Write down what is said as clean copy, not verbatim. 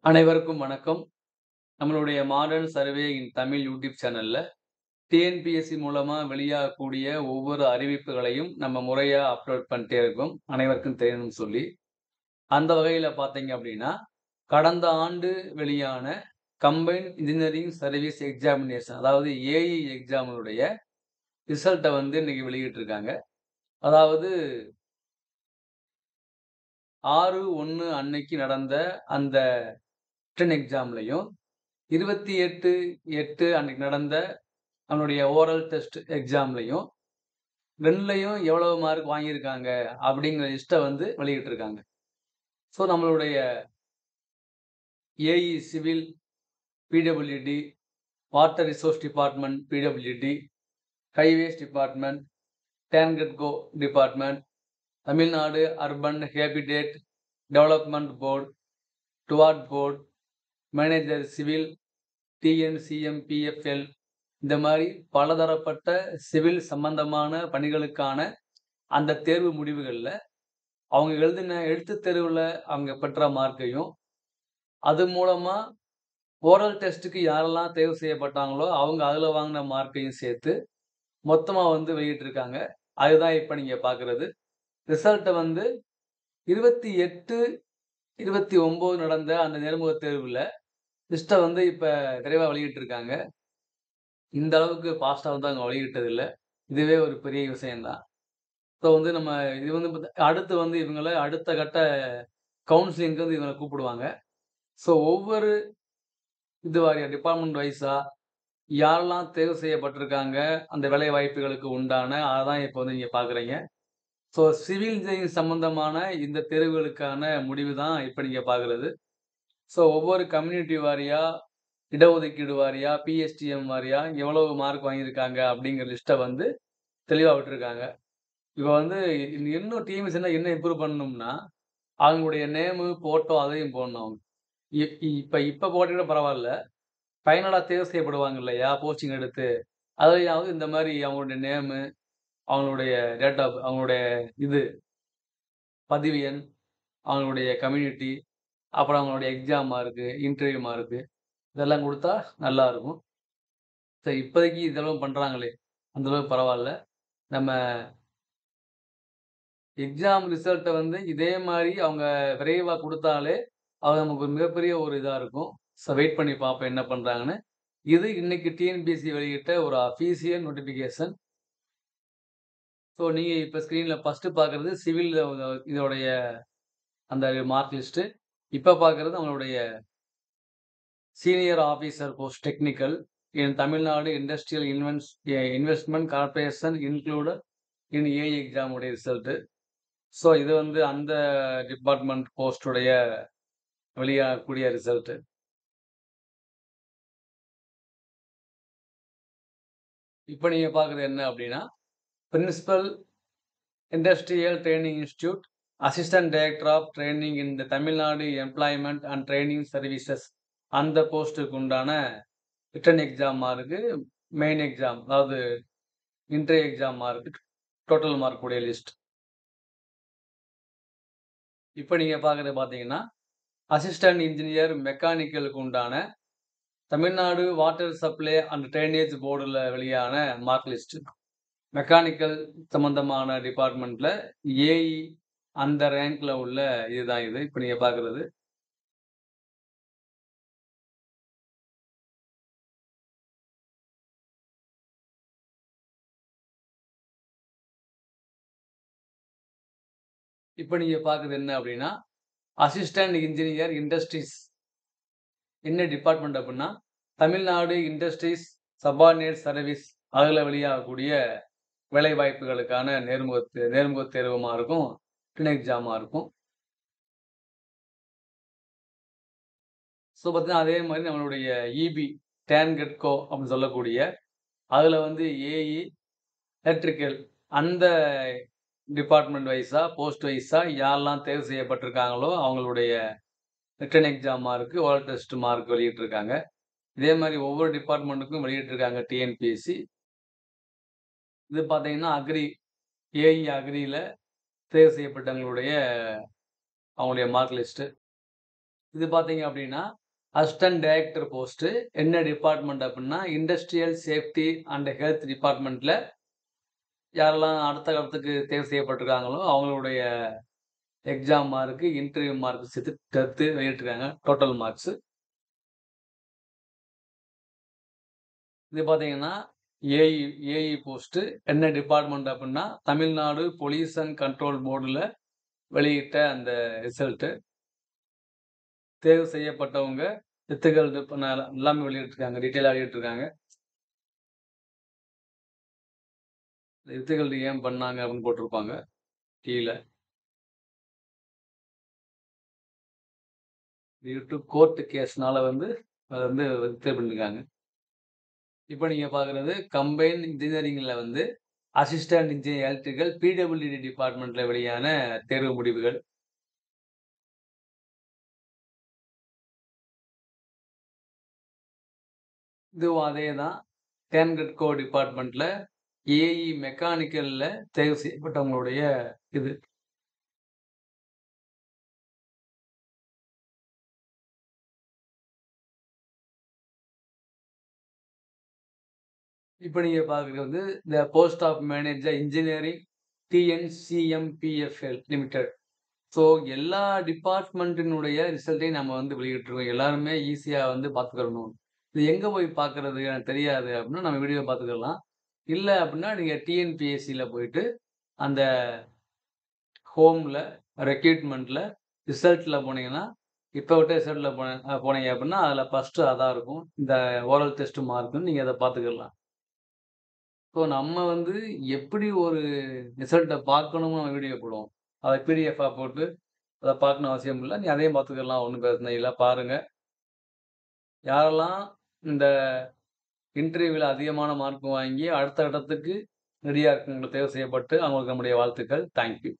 அனைவருக்கும் வணக்கம். நம்மளுடைய மாடர்ன் சர்வே இன் தமிழ் யூடியூப் சேனல்ல டிஎன்பிஎஸ்சி மூலமா வெளியாகக்கூடிய ஒவ்வொரு அறிவிப்புகளையும் நம்ம முறையா அப்லோட் பண்ணிட்டே இருக்கோம். அனைவருக்கும் தெரியணும்னு சொல்லி. அந்த வகையில பார்த்தீங்க அப்படின்னா, கடந்த ஆண்டு வெளியான கம்பைன்ட் இன்ஜினியரிங் சர்வீஸ் எக்ஸாமினேஷன் அதாவது ஏஇ எக்ஸாமினுடைய ரிசல்ட்ட வந்து இன்னைக்கு வெளியிட்டிருக்காங்க. அதாவது 6/1 அன்னைக்கு நடந்த அந்த ரிட்டன் எக்ஸாம்லயும் 28/8 அன்னைக்கு நடந்த நம்மளுடைய ஓரல் டெஸ்ட் எக்ஸாம்லயும் 2லயும் எவ்வளவு மார்க் வாங்கியிருக்காங்க அப்படிங்கிற லிஸ்ட்ட வந்து வெளியிட்டிருக்காங்க. ஸோ நம்மளுடைய AE civil, PWD, water resource department PWD, highways department, TANGEDCO department, Tamil Nadu urban habitat development board, TWAD board, manager civil, TNCMPFL இந்த மாரி பலதரப்பட்ட சிவில் சம்பந்தமான பணிகளுக்கான அந்த தேர்வு முடிவுகள்ல, அவங்க எழுதின எழுத்துத் தேர்வுல அவங்க பெற்ற மார்க்கையும், அது மூலமா ஓரல் டெஸ்ட்டுக்கு யாரெல்லாம் தேர்வு செய்யப்பட்டாங்களோ, அவங்க அதுல வாங்குன மார்க்கையும் சேர்த்து, மொத்தமா வந்து வெளியிட்டிருக்காங்க. அதுதான் இப்ப நீங்க பார்க்குறது. ரிசல்ட்ட வந்து 28, 29 நடந்த அந்த நேர்முகத் தேர்வுல லிஸ்ட்ட வந்து இப்ப விரைவா வெளியிட்டிருக்காங்க. இந்த அளவுக்கு ஃபாஸ்ட்டா வந்து அவங்க வெளியிட்டதில்ல. இதுவே ஒரு பெரிய விஷயம் தான். ஸோ வந்து நம்ம இது வந்து அடுத்து வந்து இவங்கள அடுத்த கட்ட கவுன்சிலிங்க்கு வந்து இவங்கள கூப்பிடுவாங்க. ஸோ ஒவ்வொரு இது வாரியா டிபார்ட்மெண்ட் வைஸா யாரெல்லாம் தேர்வு செய்யப்பட்டிருக்காங்க, அந்த வேலை வாய்ப்புகளுக்கு உண்டான அததான் இப்ப வந்து நீங்க பார்க்குறீங்க. ஸோ சிவில் இன்ஜினியரிங் சம்பந்தமான இந்த தேர்வுகளுக்கான முடிவு தான் இப்ப நீங்க பார்க்குறது. ஸோ ஒவ்வொரு கம்யூனிட்டி வாரியா, இடஒதுக்கீடு வாரியா, பிஎஸ்டிஎம் வாரியா எவ்வளவு மார்க் வாங்கியிருக்காங்க அப்படிங்கிற லிஸ்ட்ட வந்து தெளிவா விட்டுருக்காங்க. இப்ப வந்து இன்னும் டிஎன்பிஎஸ்சினா என்ன இம்ப்ரூவ் பண்ணணும்னா, அவங்களுடைய நேமு, ஃபோட்டோ அதையும் போடணும் அவங்க. இ இப்ப இப்ப போட்டீங்கன்னா பரவால்ல. ஃபைனலா தேர்வு செய்யப்படுவாங்க இல்லையா? போஸ்டிங் எடுத்து. அதுலயாவது இந்த மாரி அவங்களுடைய நேமு, அவங்களுடைய டேட் ஆஃப் அவங்களுடைய இது பதிவு எண், அவங்களுடைய கம்யூனிட்டி, அப்புறம் அவங்களுடைய எக்ஸாம் மார்க்கு, இன்டர்வியூ மார்க்கு இதெல்லாம் குடுத்தா நல்லாருக்கும். சரி இப்போதைக்கு இதெல்லாம் பண்றாங்களே, அந்த அளவுக்கு பரவால்ல. நம்ம எக்ஸாம் ரிசல்ட்ட வந்து இதே மாரி அவங்க விரைவா குடுத்தாலே, அது நமக்கு ஒரு மிகப்பெரிய ஒரு இதா இருக்கும். வெயிட் பண்ணி பார்ப்போம் என்ன பண்றாங்கன்னு. இது இன்னைக்கு டிஎன்பிஎஸ்சி வெளியிட்ட ஒரு அஃபிஷியல் நோட்டிஃபிகேஷன். ஸோ நீங்க இப்ப ஸ்க்ரீன்ல ஃபர்ஸ்ட்டு பார்க்குறது சிவில் இதோடைய அந்த மார்க் லிஸ்ட்டு. இப்ப பார்க்குறது அவங்களுடைய senior officer post technical in Tamil Nadu industrial investment corporation included in A E exam உடைய ரிசல்ட்டு. ஸோ இது வந்து அந்த டிபார்ட்மெண்ட் போஸ்ட் உடைய வெளியாகக்கூடிய ரிசல்ட்டு. இப்ப நீங்க பார்க்குறது என்ன அப்டின்னா, principal industrial training institute, assistant director of training in the Tamil Nadu employment and training services அந்த போஸ்ட்டுக்கு உண்டான written exam mark, main exam அதாவது interview exam mark, total mark உடைய லிஸ்ட். இப்ப நீங்க பார்க்குறது பார்த்தீங்கன்னா, அசிஸ்டன்ட் இன்ஜினியர் மெக்கானிக்கலுக்கு உண்டான Tamil Nadu water supply and drainage போர்டுல வெளியான மார்க் லிஸ்ட். மெக்கானிக்கல் சம்பந்தமான டிபார்ட்மெண்ட்ல ஏஇ அந்த ரேங்க்ல உள்ள இதுதான் இது. இப்ப நீங்க பார்க்குறது. இப்ப நீங்க பார்க்குறது என்ன அப்டின்னா, அசிஸ்டன்ட் இன்ஜினியர் இண்டஸ்ட்ரீஸ் என்ன டிபார்ட்மெண்ட் அப்டின்னா, தமிழ்நாடு இண்டஸ்ட்ரீஸ் சப்பார்டினேட் சர்வீஸ் அதுல வெளியாகக்கூடிய வேலைவாய்ப்புகளுக்கான நேர்முகத் தேர்வுமா இருக்கும். ரிட்டன் எக்ஸாமா இருக்கும். ஸோ பார்த்தீங்கன்னா, அதே மாரி நம்மளுடைய இபி, டேன்கட்கோ அப்படின்னு சொல்லக்கூடிய, அதுல வந்து ஏஇ, எலக்ட்ரிக்கல் அந்த டிபார்ட்மெண்ட் வைஸா, போஸ்ட் வைஸா யாரெல்லாம் தேர்வு செய்யப்பட்டிருக்காங்களோ, அவங்களுடைய written exam mark, oral test mark வெளியிட்டிருக்காங்க. இதே மாரி ஒவ்வொரு டிபார்ட்மெண்ட்டுக்கும் வெளியிட்டிருக்காங்க டிஎன்பிஎஸ்சி. இது பார்த்தீங்கன்னா, ஏஇ அக்ரில தேர்வு செய்யப்பட்டவங்களுடைய அவங்களுடைய மார்க் லிஸ்ட். இது பார்த்தீங்க அப்படின்னா, அசிஸ்டன்ட் டைரக்டர் போஸ்ட்டு. என்ன டிபார்ட்மெண்ட் அப்படின்னா, இண்டஸ்ட்ரியல் சேஃப்டி அண்ட் ஹெல்த் டிபார்ட்மெண்ட்ல யாரெல்லாம் அடுத்த காலத்துக்கு தேர்வு செய்யப்பட்டிருக்காங்களோ, அவங்களுடைய எக்ஸாம் மார்க்கு, இன்டர்வியூ மார்க் சேர்த்து வெளியிட்டிருக்காங்க. Total marks. இது பார்த்தீங்கன்னா, ஏஇ ஏஇ போஸ்ட்டு. என்ன டிபார்ட்மெண்ட் அப்டின்னா, தமிழ்நாடு பொல்யூஷன் கண்ட்ரோல் போர்டுல வெளியிட்ட அந்த ரிசல்ட்டு. தேர்வு செய்யப்பட்டவங்க வித்துகள் எல்லாமே வெளியிட்டிருக்காங்க. டீட்டெயிலா வெளியிட்டிருக்காங்க. வித்துகள் ஏன் பண்ணாங்க அப்படின்னு போட்டிருப்பாங்க கீழ. டியூ டூ கோர்ட் கேஸ்னால வந்து அத வந்து இது பண்ணிருக்காங்க. இப்ப நீங்க பார்க்குறது கம்பைன்ட் இன்ஜினியரிங்ல வந்து அசிஸ்டன்ட் இன்ஜினியர் எலக்ட்ரிக்கல் பிடபிள்யூடி டிபார்ட்மெண்ட்ல வெளியான தேர்வு முடிவுகள். இதுவும் அதே தான். கேன்கட்கோ டிபார்ட்மெண்ட்ல ஏஇ மெக்கானிக்கல்ல தேர்வு செய்யப்பட்டவங்களுடைய இது. இப்ப நீங்க பார்க்குறது வந்து இந்த post of manager engineering TNCMPFL limited. So எல்லா டிபார்ட்மெண்ட்டினுடைய ரிசல்ட்டையும் நம்ம வந்து வெளியிட்டுருக்கோம். எல்லாருமே ஈஸியா வந்து பார்த்துக்கிடணும். இது எங்க போய் பார்க்குறது? எனக்கு தெரியாது அப்படின்னா, நம்ம வீடியோ பார்த்துக்கலாம். இல்ல அப்படின்னா, நீங்க டிஎன்பிஎஸ்சில போயிட்டு அந்த ஹோம்ல, ரெக்ரூட்மெண்ட்ல, ரிசல்ட்ல போனீங்கன்னா, இப்ப விட்ட ரிசல்ட்ல போனீங்க அப்படின்னா, அதுல ஃபர்ஸ்ட்டு அதான் இருக்கும். இந்த ஓரல் டெஸ்ட் மார்க்குன்னு நீங்க அத பார்த்துக்கலாம். ஸோ நம்ம வந்து எப்படி ஒரு ரிசல்ட்ட பார்க்கணும்னு நம்ம வீடியோ போடுவோம். அத பிடிஎஃப்பா போட்டு அத பார்க்கணும்னு அவசியம் இல்ல. நீ அதையும் பார்த்துக்கலாம். ஒண்ணும் பிரச்சனை இல்ல. பாருங்க. யாரெல்லாம் இந்த இன்டர்வியூல அதிகமான மார்க் வாங்கி அடுத்த கட்டத்துக்கு ரெடியா இருக்கவங்களுக்கு தேர்வு செய்யப்பட்டு அவங்களுக்கு நம்முடைய வாழ்த்துக்கள். Thank you.